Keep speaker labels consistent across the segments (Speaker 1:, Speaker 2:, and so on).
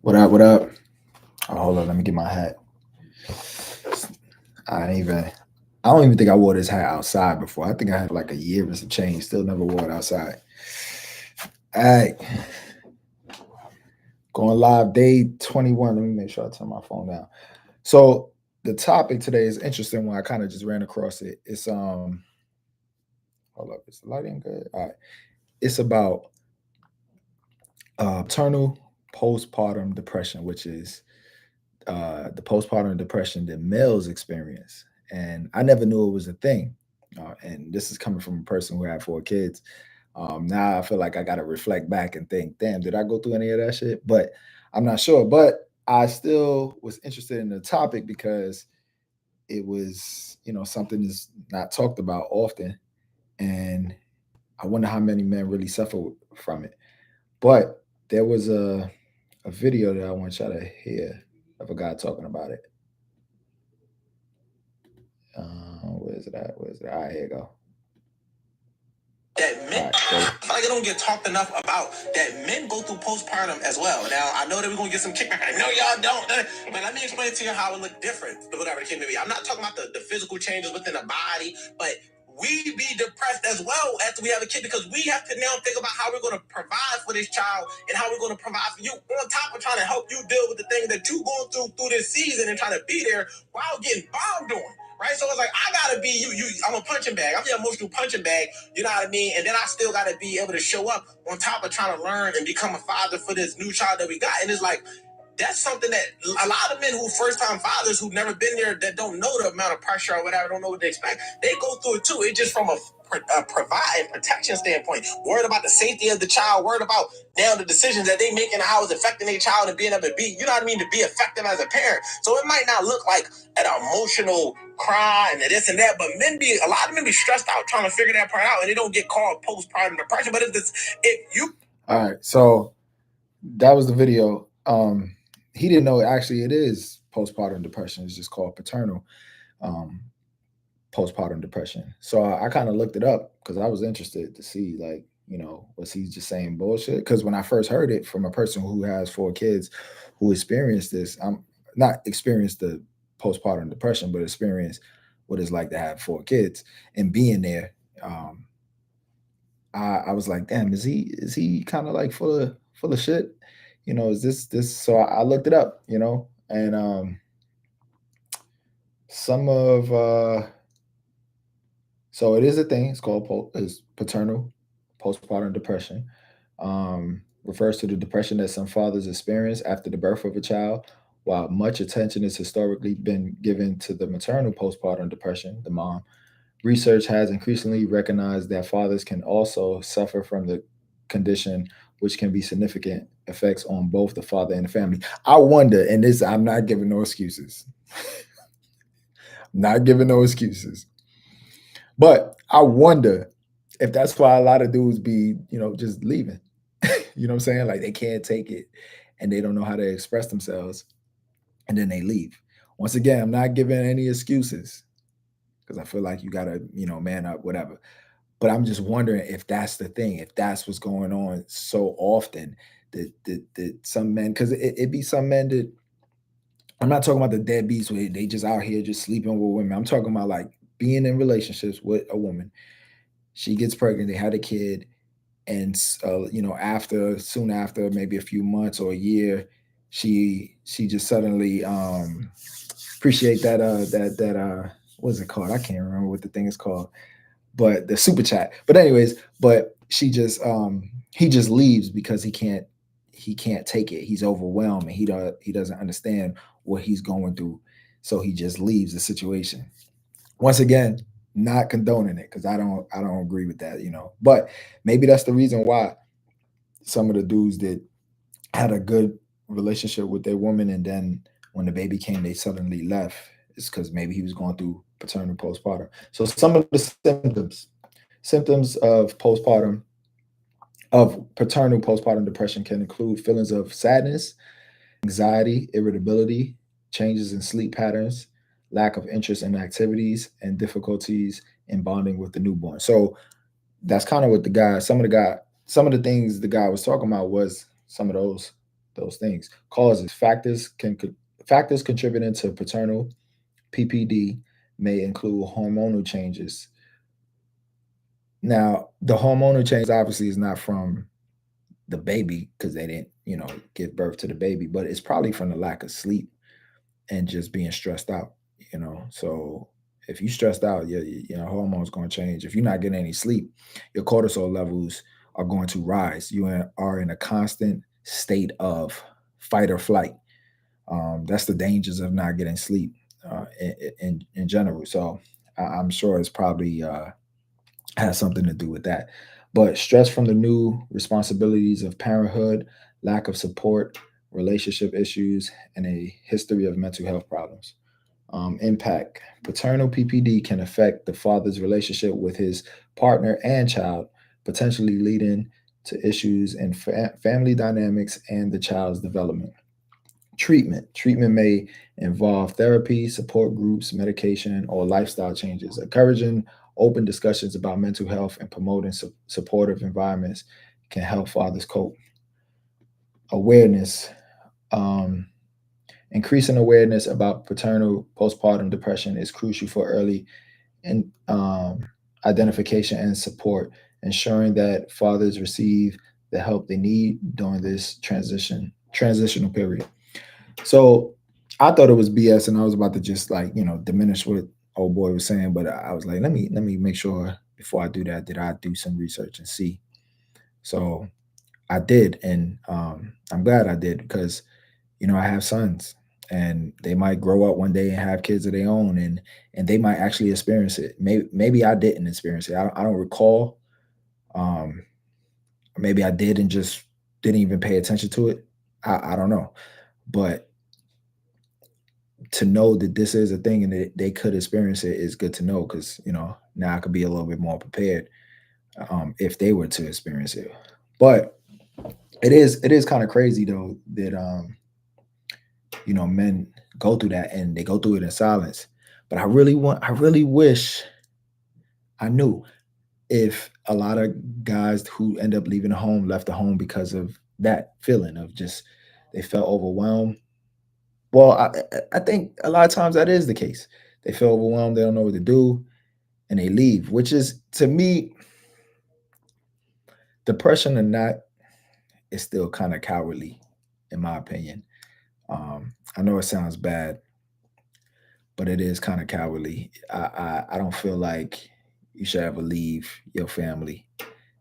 Speaker 1: What up? What up? Oh, hold on, let me get my hat. I ain't even. I don't even think I wore this hat outside before. I think I had like a year and some change. Still never wore it outside. All right, going live day 21. Let me make sure I turn my phone down. So the topic today is interesting one. I kind of just ran across it. It's hold up, is the lighting good? All right. It's about maternal postpartum depression, which is the postpartum depression that males experience. And I never knew it was a thing. And this is coming from a person who had 4 kids. Now I feel like I got to reflect back and think, damn, did I go through any of that shit? But I'm not sure. But I still was interested in the topic because it was, something that's not talked about often. And I wonder how many men really suffer from it. But there was a video that I want y'all to hear of a guy talking about it. Where's it at? Where's it at? All right, here you go.
Speaker 2: That men, I feel like it don't get talked enough about that men go through postpartum as well. Now, I know that we're going to get some kickback. No, y'all don't. But let me explain to you how it look different, whatever the case may be. I'm not talking about the physical changes within the body, but we be depressed as well after we have a kid because we have to now think about how we're going to provide for this child and how we're going to provide for you on top of trying to help you deal with the things that you're going through this season and trying to be there while getting bombed on. Right, so it's like I gotta be you. I'm a punching bag. I'm the emotional punching bag. You know what I mean? And then I still gotta be able to show up on top of trying to learn and become a father for this new child that we got. And it's like that's something that a lot of men who first time fathers who've never been there that don't know the amount of pressure or whatever, don't know what they expect. They go through it too. It's just from a provide and protection standpoint, worried about the safety of the child, worried about now the decisions that they make and how it's affecting their child and being able to be, you know what I mean, to be effective as a parent. So it might not look like an emotional cry and this and that, but a lot of men be stressed out trying to figure that part out, and they don't get called postpartum depression. But if you
Speaker 1: All right, so that was the video. He didn't know actually it is postpartum depression. It's just called paternal um, postpartum depression. So I kind of looked it up because I was interested to see, like, was he just saying bullshit? Because when I first heard it from a person who has 4 kids who experienced this, I'm not experienced the postpartum depression, but experienced what it's like to have 4 kids and being there. I was like, damn, is he kind of like full of shit? Is this? So I looked it up, and some of so it is a thing. It's called is paternal postpartum depression. Refers to the depression that some fathers experience after the birth of a child. While much attention has historically been given to the maternal postpartum depression, the mom, research has increasingly recognized that fathers can also suffer from the condition, which can be significant effects on both the father and the family. I wonder, and this, I'm not giving no excuses, not giving no excuses, but I wonder if that's why a lot of dudes be, just leaving. You know what I'm saying? Like they can't take it and they don't know how to express themselves and then they leave. Once again, I'm not giving any excuses because I feel like you gotta, man up, whatever. But I'm just wondering if that's the thing, if that's what's going on so often that some men, because it be some men that I'm not talking about the deadbeats where they just out here just sleeping with women. I'm talking about like being in relationships with a woman. She gets pregnant, they had a kid, and after soon after, maybe a few months or a year, she just suddenly appreciate that what's it called? I can't remember what the thing is called, but the super chat. But anyways, but she just he just leaves because he can't take it. He's overwhelmed and he doesn't understand what he's going through. So he just leaves the situation. Once again, not condoning it because I don't agree with that, But maybe that's the reason why some of the dudes that had a good relationship with their woman and then when the baby came, they suddenly left. It's because maybe he was going through paternal postpartum. So some of the symptoms of paternal postpartum depression can include feelings of sadness, anxiety, irritability, changes in sleep patterns, lack of interest in activities, and difficulties in bonding with the newborn. So that's kind of what some of the things the guy was talking about was some of those things. Causes factors contributing to paternal PPD may include hormonal changes. Now, the hormonal change obviously is not from the baby because they didn't, give birth to the baby, but it's probably from the lack of sleep and just being stressed out. So if you stressed out, your hormones going to change. If you're not getting any sleep, your cortisol levels are going to rise. Are in a constant state of fight or flight. That's the dangers of not getting sleep in general. So I'm sure it's probably has something to do with that. But stress from the new responsibilities of parenthood, lack of support, relationship issues, and a history of mental health problems. Impact: paternal PPD can affect the father's relationship with his partner and child, potentially leading to issues in family dynamics and the child's development. Treatment may involve therapy, support groups, medication, or lifestyle changes. Encouraging open discussions about mental health and promoting supportive environments can help fathers cope. Awareness. Um, Increasing awareness about paternal postpartum depression is crucial for early and identification and support, ensuring that fathers receive the help they need during this transitional period. So I thought it was BS, and I was about to just like diminish what old boy was saying, but I was like, let me make sure before I do that, did I do some research and see? So I did, and I'm glad I did because I have sons, and they might grow up one day and have kids of their own, and they might actually experience it. Maybe I didn't experience it. I don't recall. Um, Maybe I did and just didn't even pay attention to it. I don't know, but to know that this is a thing and that they could experience it is good to know because now I could be a little bit more prepared if they were to experience it. But it is kind of crazy though that men go through that and they go through it in silence. But I really wish I knew if a lot of guys who end up leaving the home left the home because of that feeling of just they felt overwhelmed. Well, I think a lot of times that is the case. They feel overwhelmed, they don't know what to do, and they leave, which is to me, depression or not, is still kind of cowardly, in my opinion. I know it sounds bad, but it is kind of cowardly. I don't feel like you should ever leave your family.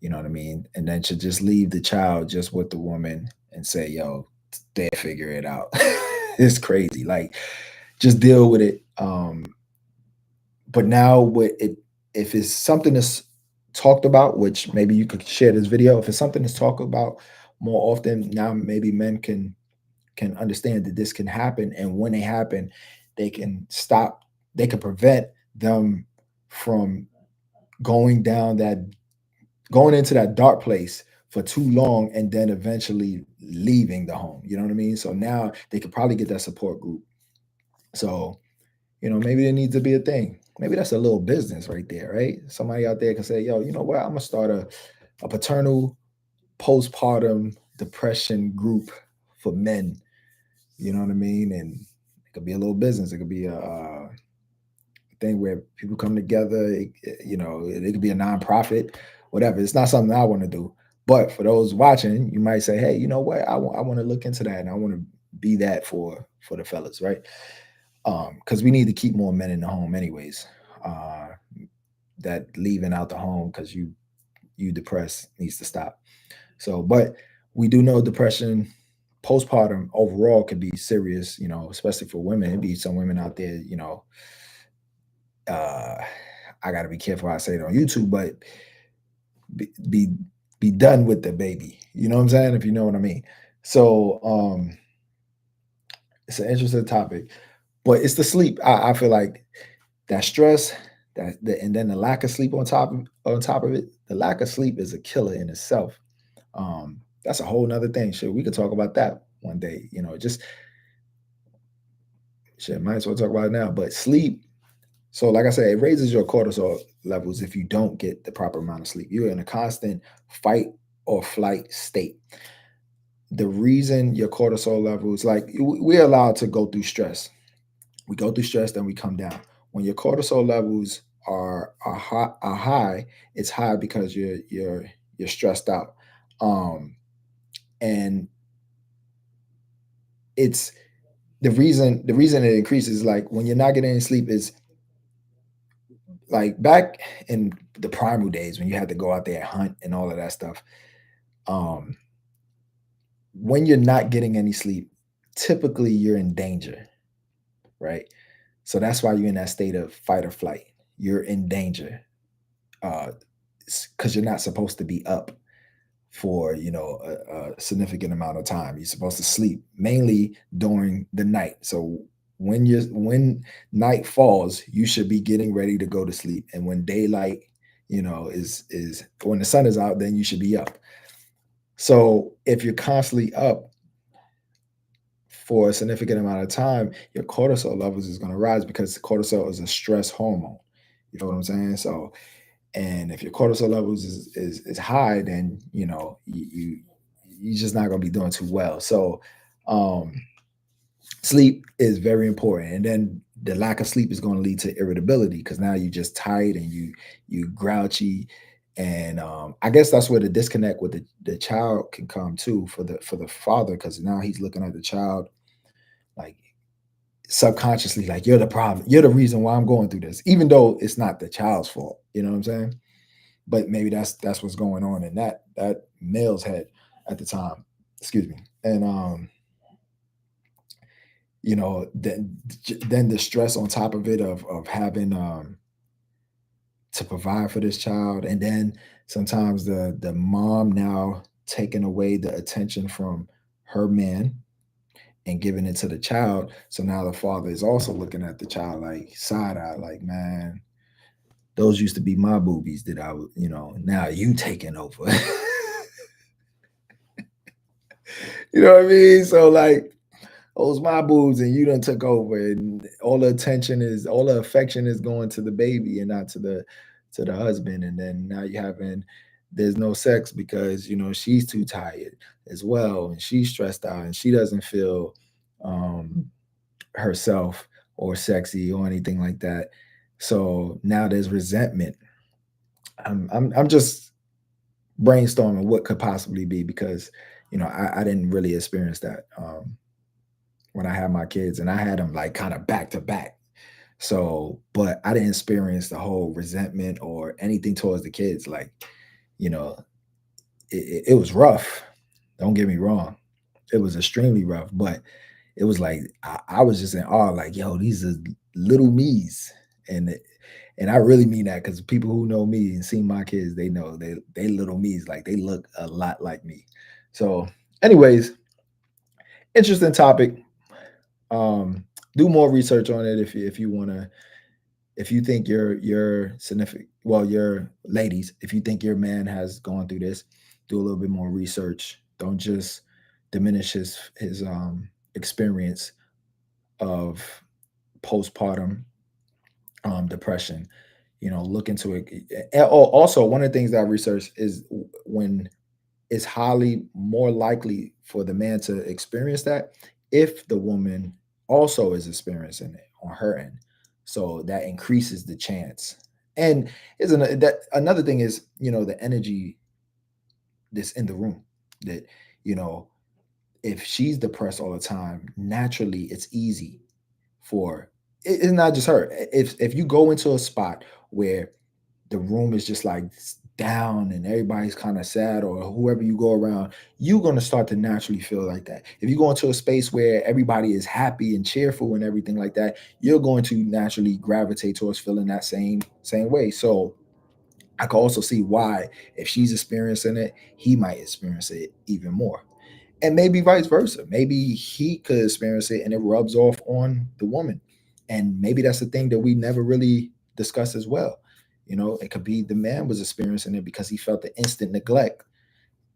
Speaker 1: You know what I mean? And then to just leave the child just with the woman and say, "Yo, they figure it out." It's crazy. Like, just deal with it. But now, with it, if it's something that's talked about, which maybe you could share this video. If it's something that's talked about more often, now maybe men can understand that this can happen, and when they happen, they can stop. They can prevent them from going down that going into that dark place for too long and then eventually leaving the home. You know what I mean? So now they could probably get that support group. So, maybe there needs to be a thing. Maybe that's a little business right there, right? Somebody out there can say, yo, you know what? I'm gonna start a paternal postpartum depression group for men. You know what I mean? And it could be a little business. It could be a thing where people come together. It could be a nonprofit, whatever. It's not something I want to do. But for those watching, you might say, hey, you know what? I want to look into that, and I want to be that for the fellas, right? Because we need to keep more men in the home, anyways. Uh, that leaving out the home because you depressed needs to stop. So, but we do know depression postpartum overall can be serious, especially for women. It'd be some women out there, uh, I got to be careful how I say it on YouTube, but be, be be done with the baby. You know what I'm saying? If you know what I mean. So it's an interesting topic, but it's the sleep. I feel like that stress, and then the lack of sleep on top of it. The lack of sleep is a killer in itself. That's a whole nother thing. Shit, we could talk about that one day. Just shit. Might as well talk about it now. But sleep. So, like I said, it raises your cortisol levels if you don't get the proper amount of sleep. You're in a constant fight or flight state. the reason your cortisol levels, like we're allowed to go through stress. We go through stress, then we come down. When your cortisol levels are high, it's high because you're stressed out. Um, and it's the reason it increases, like when you're not getting any sleep, is like back in the primal days when you had to go out there and hunt and all of that stuff. Um, when you're not getting any sleep, typically you're in danger, right? So that's why you're in that state of fight or flight. You're in danger, uh, because you're not supposed to be up for a significant amount of time. You're supposed to sleep mainly during the night. So when night falls, you should be getting ready to go to sleep. And when daylight, is when the sun is out, then you should be up. So if you're constantly up for a significant amount of time, your cortisol levels is going to rise because cortisol is a stress hormone. You know what I'm saying? So, and if your cortisol levels is high, then you're just not going to be doing too well. So, um, sleep is very important, and then the lack of sleep is going to lead to irritability because now you're just tired and you grouchy. And I guess that's where the disconnect with the child can come too, for the father, because now he's looking at the child like subconsciously, like, you're the problem, you're the reason why I'm going through this, even though it's not the child's fault. You know what I'm saying? But maybe that's what's going on in that male's head at the time. Excuse me. And then the stress on top of it, of having to provide for this child, and then sometimes the mom now taking away the attention from her man and giving it to the child. So now the father is also looking at the child like side eye, like, man, those used to be my boobies that I would, now you taking over. You know what I mean? So like, those my boobs and you done took over, and all the affection is going to the baby and not to the husband. And then now you having there's no sex because she's too tired as well, and she's stressed out and she doesn't feel um herself or sexy or anything like that. So now there's resentment. I'm just brainstorming what could possibly be, because I didn't really experience that when I had my kids, and I had them like kind of back to back. So, but I didn't experience the whole resentment or anything towards the kids. Like, you know, it was rough. Don't get me wrong. It was extremely rough, but it was like I was just in awe, like, yo, these are little me's. And I really mean that, because people who know me and see my kids, they know they little me's, like they look a lot like me. So, anyways, interesting topic. Do more research on it if you want to, if you think your significant, well, your ladies, if you think your man has gone through this, do a little bit more research. Don't just diminish his experience of postpartum depression. Look into it. Also, one of the things that I researched is when it's highly more likely for the man to experience that if the woman also is experiencing it on her end. So that increases the chance. And isn't that another thing is, the energy that's in the room, that, you know, if she's depressed all the time, naturally it's easy for it's not just her. If you go into a spot where the room is just like down and everybody's kind of sad, or whoever you go around, you're going to start to naturally feel like that. If you go into a space where everybody is happy and cheerful and everything like that, you're going to naturally gravitate towards feeling that same way. So I can also see why, if she's experiencing it, he might experience it even more. And maybe vice versa. Maybe he could experience it and it rubs off on the woman. And maybe that's the thing that we never really discussed as well. It could be the man was experiencing it because he felt the instant neglect.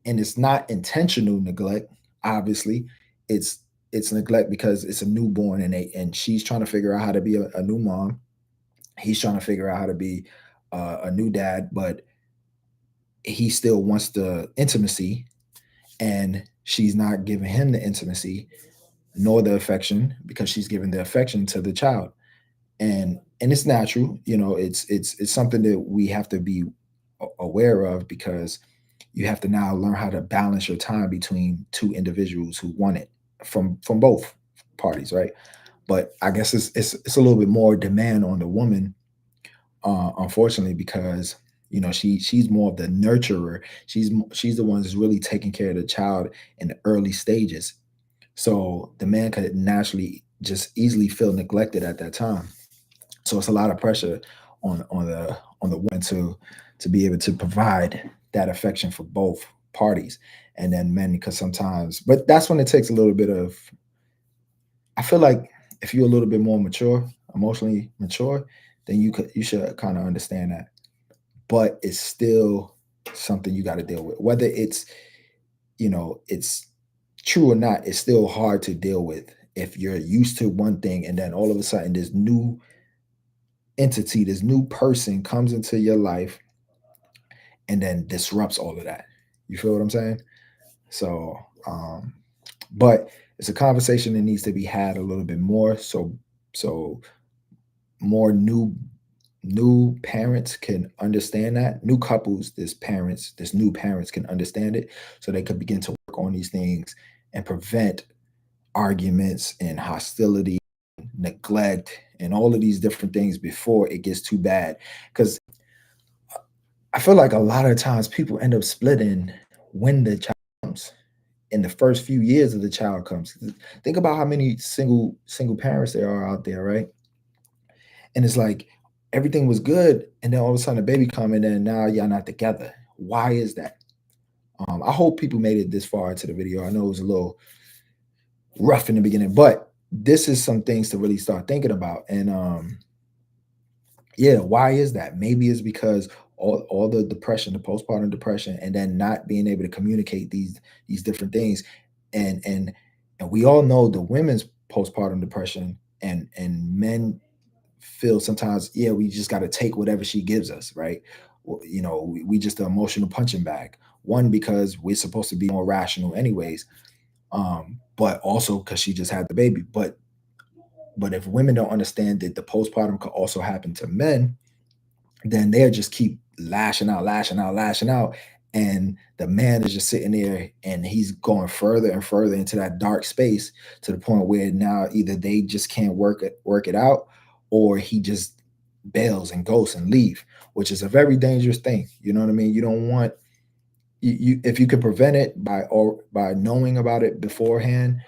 Speaker 1: And it's not intentional neglect, obviously. It's neglect because it's a newborn, and she's trying to figure out how to be a new mom. He's trying to figure out how to be a new dad, but he still wants the intimacy. And she's not giving him the intimacy nor the affection, because she's giving the affection to the child. And it's natural, it's something that we have to be aware of, because you have to now learn how to balance your time between two individuals who want it from both parties, right? But I guess it's a little bit more demand on the woman, unfortunately, because she's more of the nurturer. She's the one that's really taking care of the child in the early stages. So the man could naturally just easily feel neglected at that time. So it's a lot of pressure on the woman to be able to provide that affection for both parties. And then men, because sometimes, but that's when it takes a little bit of, I feel like if you're a little bit more mature, emotionally mature, then you should kind of understand that. But it's still something you got to deal with. Whether it's true or not, it's still hard to deal with if you're used to one thing and then all of a sudden this new entity, this new person comes into your life and then disrupts all of that. You feel what I'm saying? So, but it's a conversation that needs to be had a little bit more. So more new parents can understand that. New couples, this new parents can understand it, so they could begin to work on these things and prevent arguments and hostility, neglect, and all of these different things before it gets too bad. Because I feel like a lot of times people end up splitting when the child comes, in the first few years of the child comes. Think about how many single parents there are out there, right? And it's like everything was good, and then all of a sudden a baby come, and then now y'all not together. Why is that? I hope people made it this far into the video. I know it was a little rough in the beginning, but this is some things to really start thinking about. And yeah, why is that? Maybe it's because all the depression, the postpartum depression, and then not being able to communicate these different things. And and and we all know the women's postpartum depression, and men feel sometimes, yeah, we just got to take whatever she gives us, right? Well, we just an emotional punching bag. One, because we're supposed to be more rational anyways, but also because she just had the baby. But if women don't understand that the postpartum could also happen to men, then they'll just keep lashing out, lashing out, lashing out. And the man is just sitting there and he's going further and further into that dark space, to the point where now either they just can't work it out, or he just bails and goes and leave, which is a very dangerous thing. You know what I mean? You don't want, if you could prevent it by knowing about it beforehand,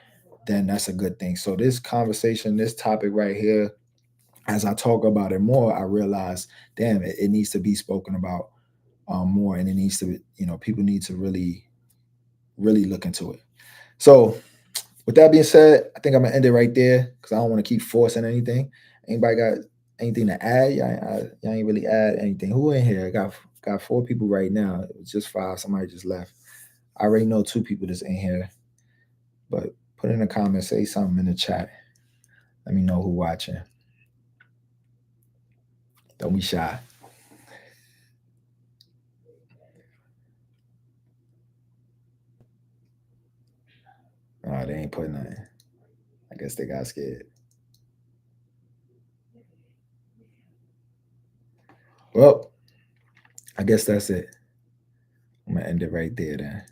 Speaker 1: then that's a good thing. So this conversation, this topic right here, as I talk about it more, I realize, damn, it needs to be spoken about more, and it needs to, people need to really, really look into it. So, with that being said, I think I'm gonna end it right there, because I don't want to keep forcing anything. Anybody got anything to add? Y'all ain't really add anything. Who in here? I got 4 people right now. It was just 5. Somebody just left. I already know 2 people that's in here, but put in the comments, say something in the chat. Let me know who watching. Don't be shy. Oh, they ain't putting nothing. I guess they got scared. Well, I guess that's it. I'm gonna end it right there then.